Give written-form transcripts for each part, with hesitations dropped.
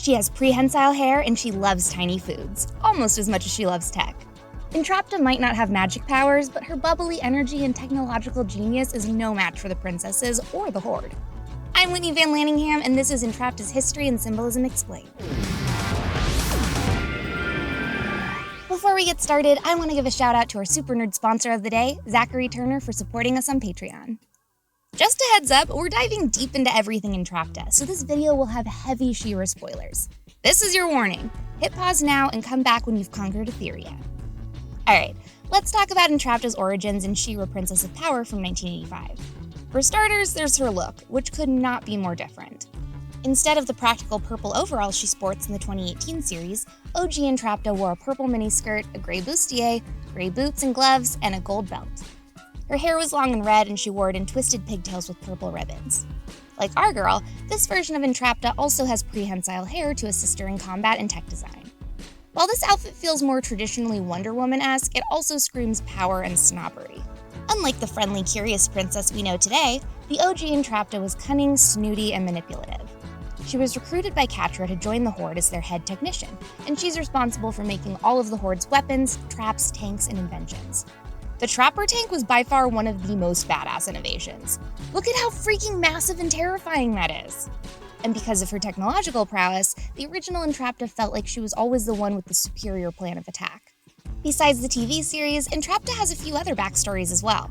She has prehensile hair and she loves tiny foods, almost as much as she loves tech. Entrapta might not have magic powers, but her bubbly energy and technological genius is no match for the princesses or the Horde. I'm Whitney Van Laningham, and this is Entrapta's History and Symbolism Explained. Before we get started, I want to give a shout out to our super nerd sponsor of the day, Zachary Turner, for supporting us on Patreon. Just a heads up, we're diving deep into everything Entrapta, so this video will have heavy She-Ra spoilers. This is your warning. Hit pause now and come back when you've conquered Etheria. Alright, let's talk about Entrapta's origins in She-Ra Princess of Power from 1985. For starters, there's her look, which could not be more different. Instead of the practical purple overalls she sports in the 2018 series, OG Entrapta wore a purple miniskirt, a gray bustier, gray boots and gloves, and a gold belt. Her hair was long and red, and she wore it in twisted pigtails with purple ribbons. Like our girl, this version of Entrapta also has prehensile hair to assist her in combat and tech design. While this outfit feels more traditionally Wonder Woman-esque, it also screams power and snobbery. Unlike the friendly, curious princess we know today, the OG Entrapta was cunning, snooty, and manipulative. She was recruited by Catra to join the Horde as their head technician, and she's responsible for making all of the Horde's weapons, traps, tanks, and inventions. The Trapper tank was by far one of the most badass innovations. Look at how freaking massive and terrifying that is! And because of her technological prowess, the original Entrapta felt like she was always the one with the superior plan of attack. Besides the TV series, Entrapta has a few other backstories as well.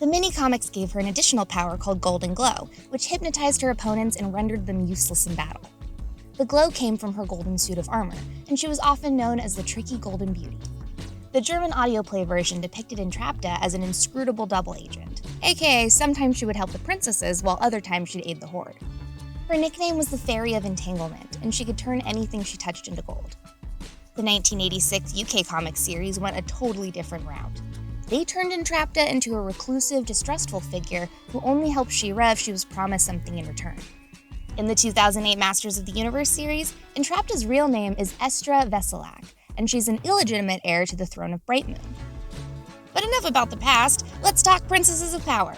The mini-comics gave her an additional power called Golden Glow, which hypnotized her opponents and rendered them useless in battle. The glow came from her golden suit of armor, and she was often known as the Tricky Golden Beauty. The German audio play version depicted Entrapta as an inscrutable double agent, aka sometimes she would help the princesses while other times she'd aid the Horde. Her nickname was the Fairy of Entanglement, and she could turn anything she touched into gold. The 1986 UK comic series went a totally different route. They turned Entrapta into a reclusive, distrustful figure who only helped She-Ra if she was promised something in return. In the 2008 Masters of the Universe series, Entrapta's real name is Estra Veselak, and she's an illegitimate heir to the throne of Brightmoon. But enough about the past, let's talk Princesses of Power.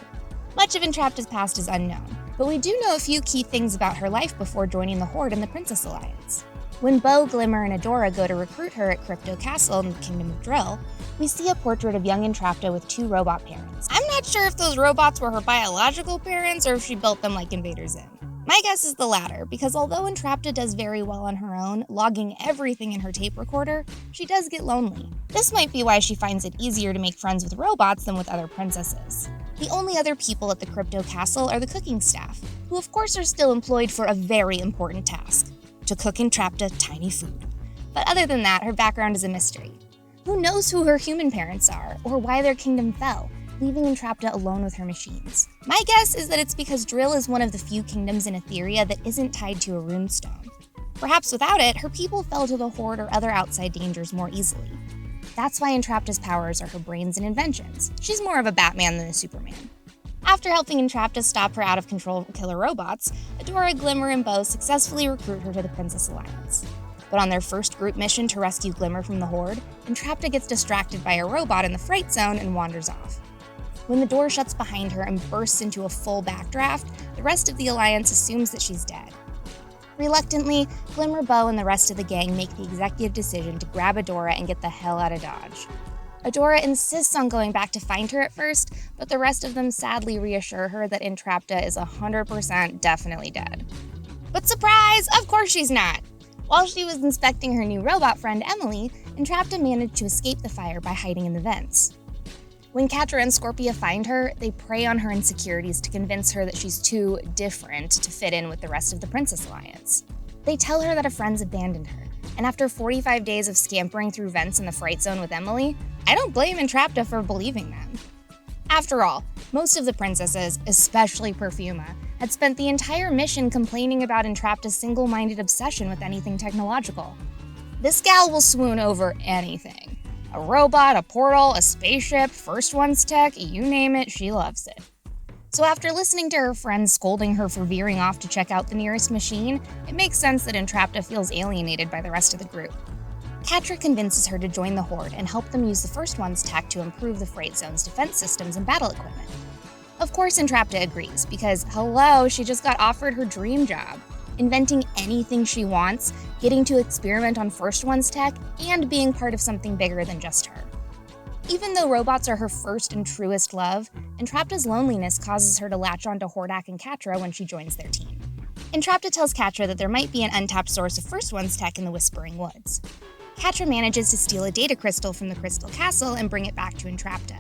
Much of Entrapta's past is unknown, but we do know a few key things about her life before joining the Horde and the Princess Alliance. When Bo, Glimmer, and Adora go to recruit her at Crypto Castle in the Kingdom of Drill, we see a portrait of young Entrapta with two robot parents. I'm not sure if those robots were her biological parents or if she built them like Invader Zim. My guess is the latter, because although Entrapta does very well on her own, logging everything in her tape recorder, she does get lonely. This might be why she finds it easier to make friends with robots than with other princesses. The only other people at the Crypto Castle are the cooking staff, who of course are still employed for a very important task: to cook Entrapta tiny food. But other than that, her background is a mystery. Who knows who her human parents are, or why their kingdom fell, leaving Entrapta alone with her machines? My guess is that it's because Drill is one of the few kingdoms in Etheria that isn't tied to a runestone. Perhaps without it, her people fell to the Horde or other outside dangers more easily. That's why Entrapta's powers are her brains and inventions. She's more of a Batman than a Superman. After helping Entrapta stop her out-of-control killer robots, Adora, Glimmer, and Bo successfully recruit her to the Princess Alliance. But on their first group mission to rescue Glimmer from the Horde, Entrapta gets distracted by a robot in the Fright Zone and wanders off. When the door shuts behind her and bursts into a full backdraft, the rest of the Alliance assumes that she's dead. Reluctantly, Glimmer, Bo, and the rest of the gang make the executive decision to grab Adora and get the hell out of Dodge. Adora insists on going back to find her at first, but the rest of them sadly reassure her that Entrapta is 100% definitely dead. But surprise! Of course she's not! While she was inspecting her new robot friend Emily, Entrapta managed to escape the fire by hiding in the vents. When Catra and Scorpia find her, they prey on her insecurities to convince her that she's too different to fit in with the rest of the Princess Alliance. They tell her that a friend's abandoned her, and after 45 days of scampering through vents in the Fright Zone with Emily, I don't blame Entrapta for believing them. After all, most of the princesses, especially Perfuma, had spent the entire mission complaining about Entrapta's single-minded obsession with anything technological. This gal will swoon over anything. A robot, a portal, a spaceship, first one's tech, you name it, she loves it. So after listening to her friends scolding her for veering off to check out the nearest machine, it makes sense that Entrapta feels alienated by the rest of the group. Catra convinces her to join the Horde and help them use the first one's tech to improve the Fright Zone's defense systems and battle equipment. Of course, Entrapta agrees, because hello, she just got offered her dream job. inventing anything she wants, getting to experiment on First One's tech, and being part of something bigger than just her. Even though robots are her first and truest love, Entrapta's loneliness causes her to latch onto Hordak and Catra when she joins their team. Entrapta tells Catra that there might be an untapped source of First One's tech in the Whispering Woods. Catra manages to steal a data crystal from the Crystal Castle and bring it back to Entrapta,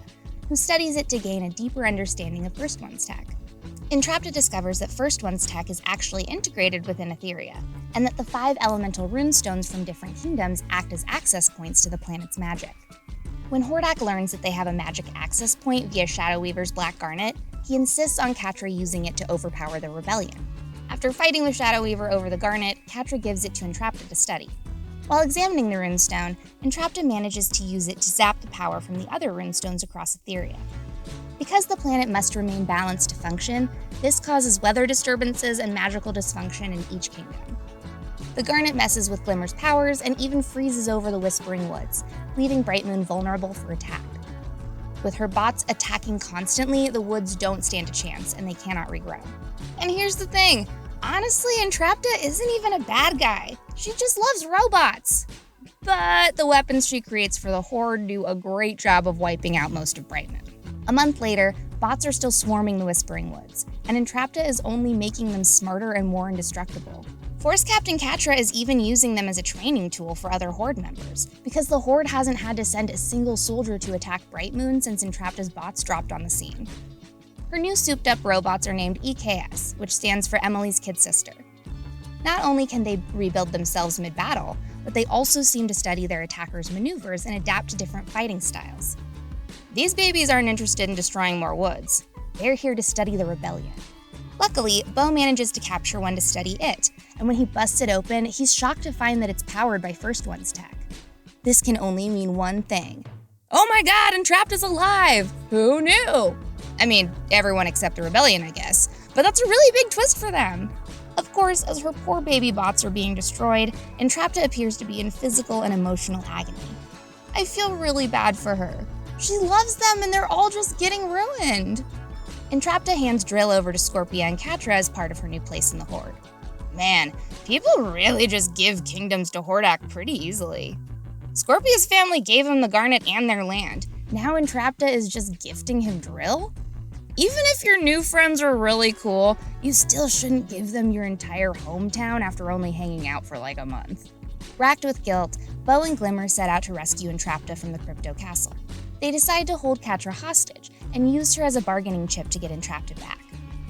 who studies it to gain a deeper understanding of First One's tech. Entrapta discovers that First One's tech is actually integrated within Etheria, and that the 5 elemental runestones from different kingdoms act as access points to the planet's magic. When Hordak learns that they have a magic access point via Shadow Weaver's Black Garnet, he insists on Catra using it to overpower the rebellion. After fighting with Shadow Weaver over the Garnet, Catra gives it to Entrapta to study. While examining the runestone, Entrapta manages to use it to zap the power from the other runestones across Etheria. Because the planet must remain balanced to function, this causes weather disturbances and magical dysfunction in each kingdom. The Garnet messes with Glimmer's powers and even freezes over the Whispering Woods, leaving Brightmoon vulnerable for attack. With her bots attacking constantly, the woods don't stand a chance and they cannot regrow. And here's the thing, honestly, Entrapta isn't even a bad guy. She just loves robots. But the weapons she creates for the Horde do a great job of wiping out most of Brightmoon. A month later, bots are still swarming the Whispering Woods, and Entrapta is only making them smarter and more indestructible. Force Captain Catra is even using them as a training tool for other Horde members, because the Horde hasn't had to send a single soldier to attack Brightmoon since Entrapta's bots dropped on the scene. Her new souped-up robots are named EKS, which stands for Emily's Kid Sister. Not only can they rebuild themselves mid-battle, but they also seem to study their attackers' maneuvers and adapt to different fighting styles. These babies aren't interested in destroying more woods. They're here to study the rebellion. Luckily, Bo manages to capture one to study it, and when he busts it open, he's shocked to find that it's powered by First One's tech. This can only mean one thing. Oh my god, Entrapta's alive! Who knew? I mean, everyone except the rebellion, I guess, but that's a really big twist for them. Of course, as her poor baby bots are being destroyed, Entrapta appears to be in physical and emotional agony. I feel really bad for her. She loves them and they're all just getting ruined. Entrapta hands Drill over to Scorpia and Catra as part of her new place in the Horde. Man, people really just give kingdoms to Hordak pretty easily. Scorpia's family gave him the Garnet and their land. Now Entrapta is just gifting him Drill? Even if your new friends are really cool, you still shouldn't give them your entire hometown after only hanging out for like a month. Racked with guilt, Bo and Glimmer set out to rescue Entrapta from the Crypto Castle. They decide to hold Catra hostage and use her as a bargaining chip to get Entrapta back.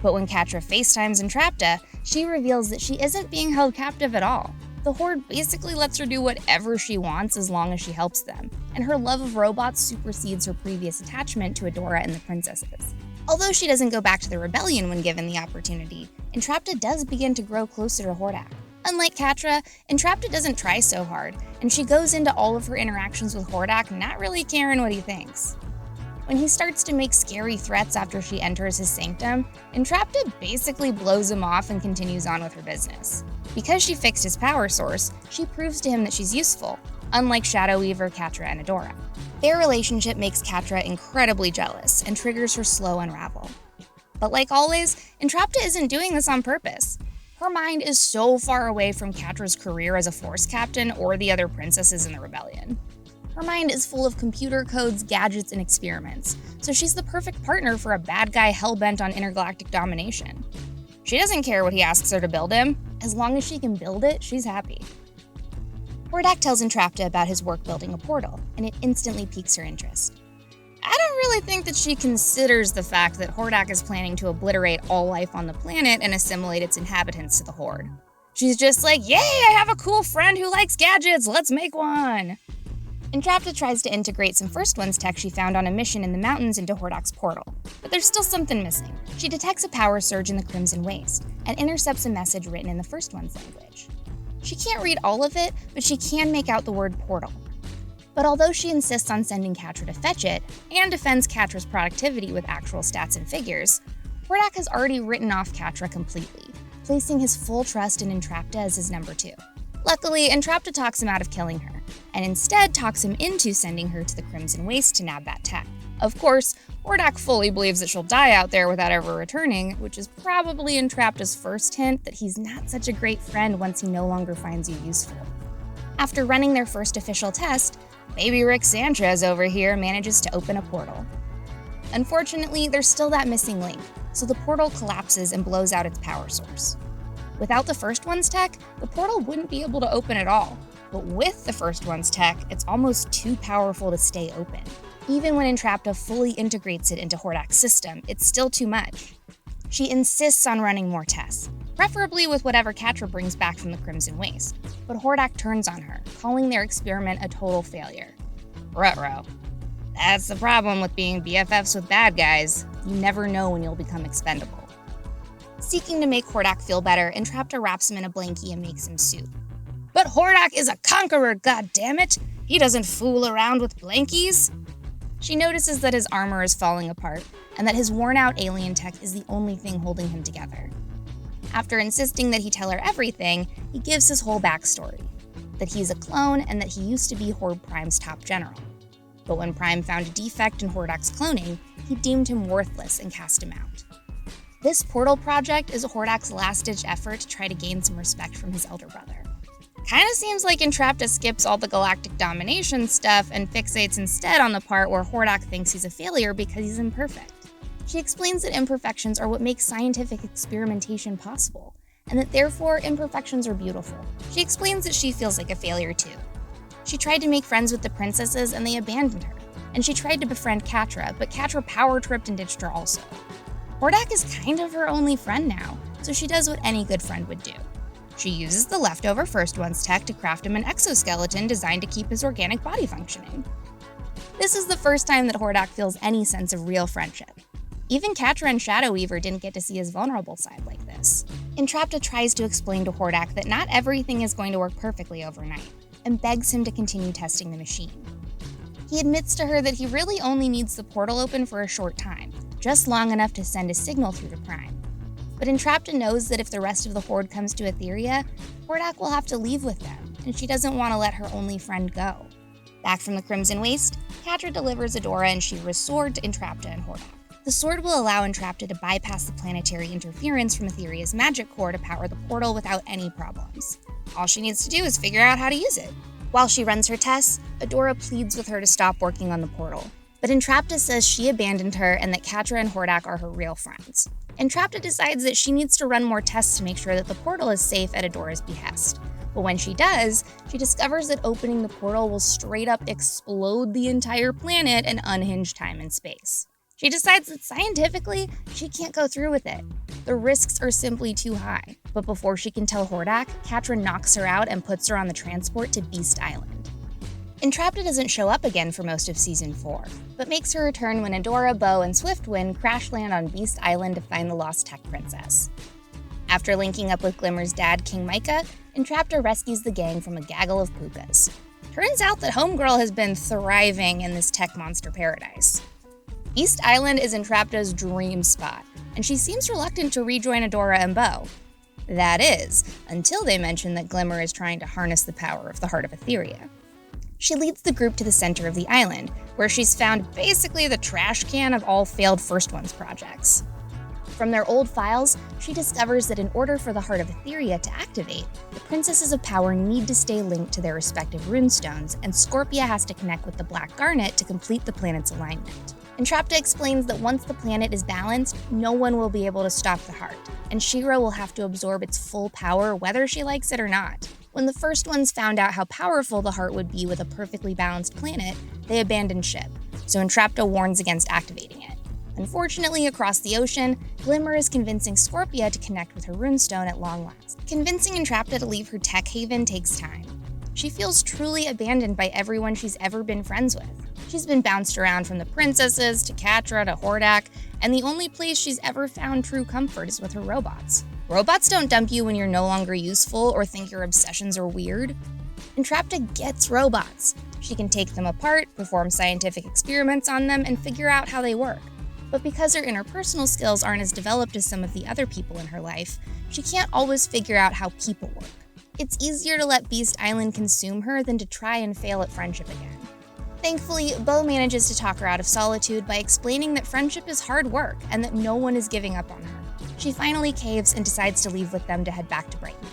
But when Catra FaceTimes Entrapta, she reveals that she isn't being held captive at all. The Horde basically lets her do whatever she wants as long as she helps them, and her love of robots supersedes her previous attachment to Adora and the princesses. Although she doesn't go back to the rebellion when given the opportunity, Entrapta does begin to grow closer to Hordak. Unlike Catra, Entrapta doesn't try so hard, and she goes into all of her interactions with Hordak not really caring what he thinks. When he starts to make scary threats after she enters his sanctum, Entrapta basically blows him off and continues on with her business. Because she fixed his power source, she proves to him that she's useful, unlike Shadow Weaver, Catra, and Adora. Their relationship makes Catra incredibly jealous and triggers her slow unravel. But like always, Entrapta isn't doing this on purpose. Her mind is so far away from Catra's career as a Force Captain or the other princesses in the rebellion. Her mind is full of computer codes, gadgets, and experiments, so she's the perfect partner for a bad guy hell-bent on intergalactic domination. She doesn't care what he asks her to build him. As long as she can build it, she's happy. Hordak tells Entrapta about his work building a portal, and it instantly piques her interest. I don't really think that she considers the fact that Hordak is planning to obliterate all life on the planet and assimilate its inhabitants to the Horde. She's just like, yay, I have a cool friend who likes gadgets, let's make one! Entrapta tries to integrate some First One's tech she found on a mission in the mountains into Hordak's portal, but there's still something missing. She detects a power surge in the Crimson Waste, and intercepts a message written in the First One's language. She can't read all of it, but she can make out the word portal. But although she insists on sending Catra to fetch it, and defends Catra's productivity with actual stats and figures, Hordak has already written off Catra completely, placing his full trust in Entrapta as his number 2. Luckily, Entrapta talks him out of killing her, and instead talks him into sending her to the Crimson Waste to nab that tech. Of course, Hordak fully believes that she'll die out there without ever returning, which is probably Entrapta's first hint that he's not such a great friend once he no longer finds you useful. After running their first official test, baby Rick Sanchez over here manages to open a portal. Unfortunately, there's still that missing link, so the portal collapses and blows out its power source. Without the first one's tech, the portal wouldn't be able to open at all, but with the first one's tech, it's almost too powerful to stay open. Even when Entrapta fully integrates it into Hordak's system, it's still too much. She insists on running more tests, preferably with whatever Catra brings back from the Crimson Waste, but Hordak turns on her, calling their experiment a total failure. Ruh-roh. That's the problem with being BFFs with bad guys. You never know when you'll become expendable. Seeking to make Hordak feel better, Entrapta wraps him in a blankie and makes him soup. But Hordak is a conqueror, goddammit! He doesn't fool around with blankies! She notices that his armor is falling apart, and that his worn-out alien tech is the only thing holding him together. After insisting that he tell her everything, he gives his whole backstory. That he's a clone and that he used to be Horde Prime's top general. But when Prime found a defect in Hordak's cloning, he deemed him worthless and cast him out. This portal project is Hordak's last-ditch effort to try to gain some respect from his elder brother. Kinda seems like Entrapta skips all the galactic domination stuff and fixates instead on the part where Hordak thinks he's a failure because he's imperfect. She explains that imperfections are what makes scientific experimentation possible, and that therefore imperfections are beautiful. She explains that she feels like a failure too. She tried to make friends with the princesses and they abandoned her, and she tried to befriend Catra, but Catra power-tripped and ditched her also. Hordak is kind of her only friend now, so she does what any good friend would do. She uses the leftover First One's tech to craft him an exoskeleton designed to keep his organic body functioning. This is the first time that Hordak feels any sense of real friendship. Even Catra and Shadow Weaver didn't get to see his vulnerable side like this. Entrapta tries to explain to Hordak that not everything is going to work perfectly overnight, and begs him to continue testing the machine. He admits to her that he really only needs the portal open for a short time, just long enough to send a signal through to Prime. But Entrapta knows that if the rest of the Horde comes to Etheria, Hordak will have to leave with them, and she doesn't want to let her only friend go. Back from the Crimson Waste, Catra delivers Adora and She-Ra's sword to Entrapta and Hordak. The sword will allow Entrapta to bypass the planetary interference from Etheria's magic core to power the portal without any problems. All she needs to do is figure out how to use it. While she runs her tests, Adora pleads with her to stop working on the portal, but Entrapta says she abandoned her and that Catra and Hordak are her real friends. Entrapta decides that she needs to run more tests to make sure that the portal is safe at Adora's behest. But when she does, she discovers that opening the portal will straight up explode the entire planet and unhinge time and space. She decides that scientifically, she can't go through with it. The risks are simply too high. But before she can tell Hordak, Catra knocks her out and puts her on the transport to Beast Island. Entrapta doesn't show up again for most of Season 4, but makes her return when Adora, Bo, and Swiftwind crash land on Beast Island to find the lost Tech Princess. After linking up with Glimmer's dad, King Micah, Entrapta rescues the gang from a gaggle of pukas. Turns out that Homegirl has been thriving in this tech monster paradise. Beast Island is Entrapta's dream spot, and she seems reluctant to rejoin Adora and Bo. That is, until they mention that Glimmer is trying to harness the power of the Heart of Etheria. She leads the group to the center of the island, where she's found basically the trash can of all failed First Ones projects. From their old files, she discovers that in order for the Heart of Etheria to activate, the Princesses of Power need to stay linked to their respective runestones, and Scorpia has to connect with the Black Garnet to complete the planet's alignment. Entrapta explains that once the planet is balanced, no one will be able to stop the heart, and She-Ra will have to absorb its full power whether she likes it or not. When the First Ones found out how powerful the heart would be with a perfectly balanced planet, they abandoned ship, so Entrapta warns against activating it. Unfortunately, across the ocean, Glimmer is convincing Scorpia to connect with her runestone at long last. Convincing Entrapta to leave her tech haven takes time. She feels truly abandoned by everyone she's ever been friends with. She's been bounced around from the princesses to Catra to Hordak, and the only place she's ever found true comfort is with her robots. Robots don't dump you when you're no longer useful or think your obsessions are weird. Entrapta gets robots. She can take them apart, perform scientific experiments on them, and figure out how they work. But because her interpersonal skills aren't as developed as some of the other people in her life, she can't always figure out how people work. It's easier to let Beast Island consume her than to try and fail at friendship again. Thankfully, Bo manages to talk her out of solitude by explaining that friendship is hard work and that no one is giving up on her. She finally caves and decides to leave with them to head back to Brighton.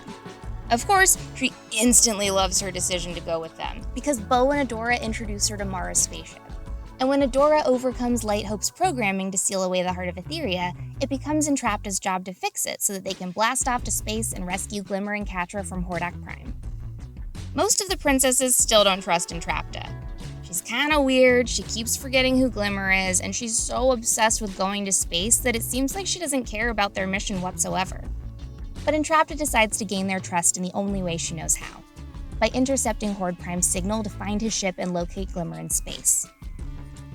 Of course, she instantly loves her decision to go with them, because Bo and Adora introduce her to Mara's spaceship. And when Adora overcomes Light Hope's programming to seal away the heart of Etheria, it becomes Entrapta's job to fix it so that they can blast off to space and rescue Glimmer and Catra from Hordak Prime. Most of the princesses still don't trust Entrapta. She's kinda weird, she keeps forgetting who Glimmer is, and she's so obsessed with going to space that it seems like she doesn't care about their mission whatsoever. But Entrapta decides to gain their trust in the only way she knows how, by intercepting Horde Prime's signal to find his ship and locate Glimmer in space.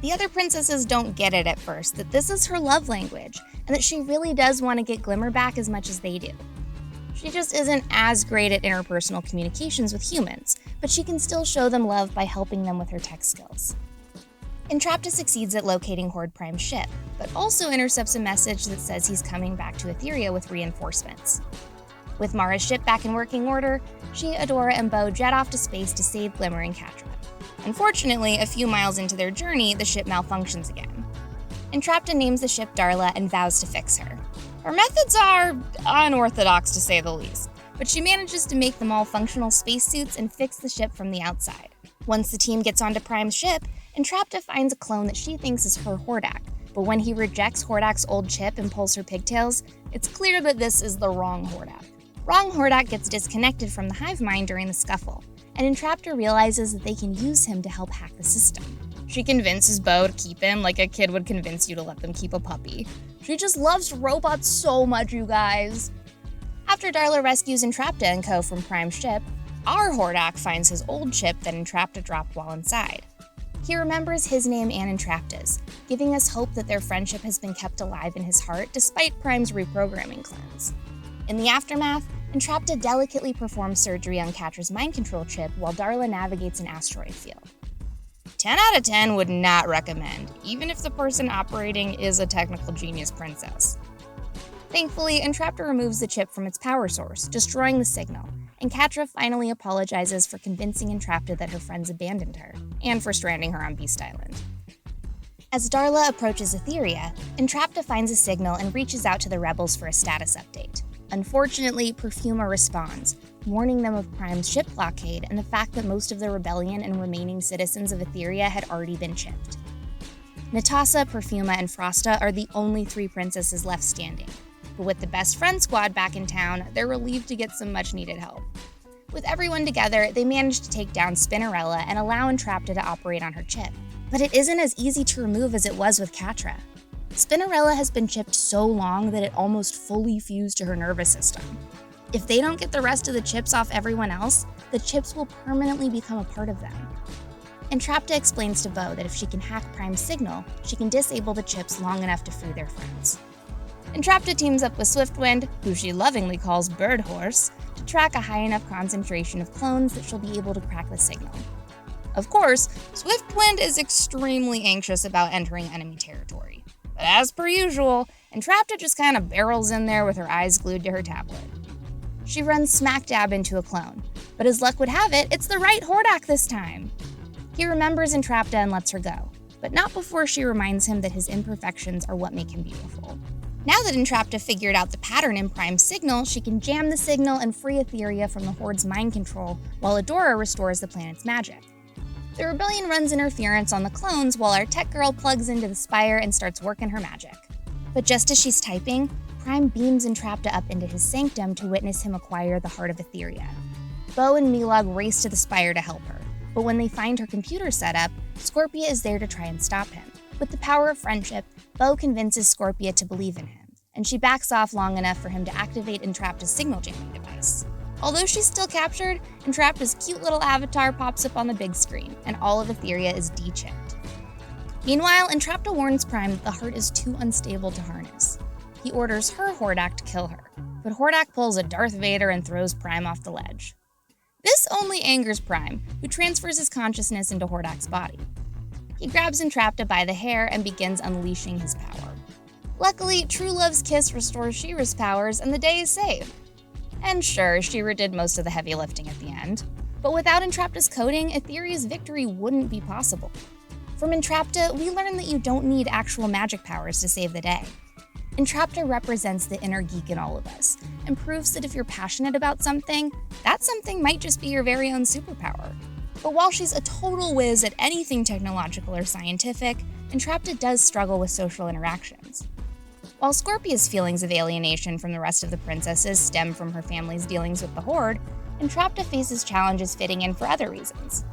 The other princesses don't get it at first, that this is her love language, and that she really does want to get Glimmer back as much as they do. She just isn't as great at interpersonal communications with humans, but she can still show them love by helping them with her tech skills. Entrapta succeeds at locating Horde Prime's ship, but also intercepts a message that says he's coming back to Etheria with reinforcements. With Mara's ship back in working order, she, Adora, and Bo jet off to space to save Glimmer and Catra. Unfortunately, a few miles into their journey, the ship malfunctions again. Entrapta names the ship Darla and vows to fix her. Her methods are unorthodox to say the least, but she manages to make them all functional spacesuits and fix the ship from the outside. Once the team gets onto Prime's ship, Entrapta finds a clone that she thinks is her Hordak, but when he rejects Hordak's old chip and pulls her pigtails, it's clear that this is the wrong Hordak. Wrong Hordak gets disconnected from the hive mind during the scuffle, and Entrapta realizes that they can use him to help hack the system. She convinces Bo to keep him like a kid would convince you to let them keep a puppy. She just loves robots so much, you guys. After Darla rescues Entrapta and co from Prime's ship, our Hordak finds his old chip that Entrapta dropped while inside. He remembers his name and Entrapta's, giving us hope that their friendship has been kept alive in his heart despite Prime's reprogramming cleanse. In the aftermath, Entrapta delicately performs surgery on Catra's mind control chip while Darla navigates an asteroid field. 10 out of 10 would not recommend, even if the person operating is a technical genius princess. Thankfully, Entrapta removes the chip from its power source, destroying the signal, and Catra finally apologizes for convincing Entrapta that her friends abandoned her, and for stranding her on Beast Island. As Darla approaches Etheria, Entrapta finds a signal and reaches out to the rebels for a status update. Unfortunately, Perfuma responds, warning them of Prime's ship blockade and the fact that most of the rebellion and remaining citizens of Etheria had already been chipped. Natasa, Perfuma, and Frosta are the only 3 princesses left standing, but with the best friend squad back in town, they're relieved to get some much-needed help. With everyone together, they manage to take down Spinnerella and allow Entrapta to operate on her chip. But it isn't as easy to remove as it was with Catra. Spinnerella has been chipped so long that it almost fully fused to her nervous system. If they don't get the rest of the chips off everyone else, the chips will permanently become a part of them. Entrapta explains to Bo that if she can hack Prime's signal, she can disable the chips long enough to free their friends. Entrapta teams up with Swiftwind, who she lovingly calls Bird Horse, to track a high enough concentration of clones that she'll be able to crack the signal. Of course, Swiftwind is extremely anxious about entering enemy territory. But as per usual, Entrapta just kind of barrels in there with her eyes glued to her tablet. She runs smack dab into a clone, but as luck would have it, it's the right Hordak this time. He remembers Entrapta and lets her go, but not before she reminds him that his imperfections are what make him beautiful. Now that Entrapta figured out the pattern in Prime's signal, she can jam the signal and free Etheria from the Horde's mind control, while Adora restores the planet's magic. The rebellion runs interference on the clones while our tech girl plugs into the spire and starts working her magic. But just as she's typing, Prime beams Entrapta up into his sanctum to witness him acquire the heart of Etheria. Bo and Milog race to the spire to help her, but when they find her computer setup, Scorpia is there to try and stop him. With the power of friendship, Bo convinces Scorpia to believe in him, and she backs off long enough for him to activate Entrapta's signal jamming device. Although she's still captured, Entrapta's cute little avatar pops up on the big screen, and all of Etheria is de-chipped. Meanwhile, Entrapta warns Prime that the heart is too unstable to harness. He orders her Hordak to kill her, but Hordak pulls a Darth Vader and throws Prime off the ledge. This only angers Prime, who transfers his consciousness into Hordak's body. He grabs Entrapta by the hair and begins unleashing his power. Luckily, True Love's kiss restores She-Ra's powers and the day is saved. And sure, She-Ra did most of the heavy lifting at the end. But without Entrapta's coding, Etherea's victory wouldn't be possible. From Entrapta, we learn that you don't need actual magic powers to save the day. Entrapta represents the inner geek in all of us, and proves that if you're passionate about something, that something might just be your very own superpower. But while she's a total whiz at anything technological or scientific, Entrapta does struggle with social interactions. While Scorpia's feelings of alienation from the rest of the princesses stem from her family's dealings with the Horde, Entrapta faces challenges fitting in for other reasons.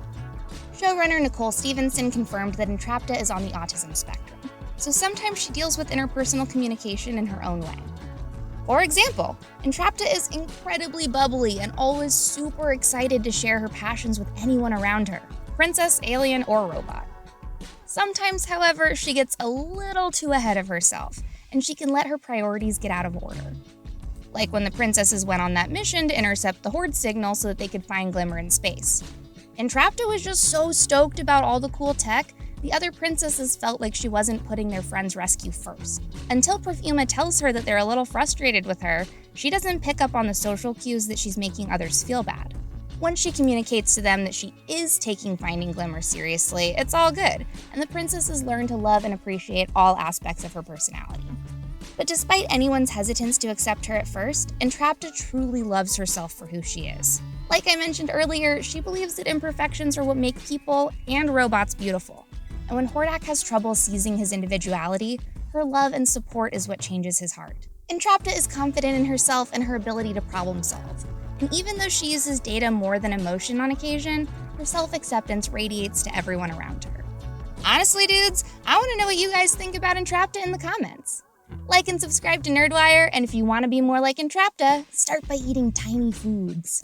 Showrunner Nicole Stevenson confirmed that Entrapta is on the autism spectrum, so sometimes she deals with interpersonal communication in her own way. For example, Entrapta is incredibly bubbly and always super excited to share her passions with anyone around her, princess, alien, or robot. Sometimes, however, she gets a little too ahead of herself, and she can let her priorities get out of order. Like when the princesses went on that mission to intercept the Horde signal so that they could find Glimmer in space. Entrapta was just so stoked about all the cool tech, the other princesses felt like she wasn't putting their friend's rescue first. Until Perfuma tells her that they're a little frustrated with her, she doesn't pick up on the social cues that she's making others feel bad. Once she communicates to them that she is taking finding Glimmer seriously, it's all good, and the princesses learn to love and appreciate all aspects of her personality. But despite anyone's hesitance to accept her at first, Entrapta truly loves herself for who she is. Like I mentioned earlier, she believes that imperfections are what make people and robots beautiful. And when Hordak has trouble seizing his individuality, her love and support is what changes his heart. Entrapta is confident in herself and her ability to problem solve. And even though she uses data more than emotion on occasion, her self-acceptance radiates to everyone around her. Honestly, dudes, I want to know what you guys think about Entrapta in the comments. Like and subscribe to Nerdwire, and if you want to be more like Entrapta, start by eating tiny foods.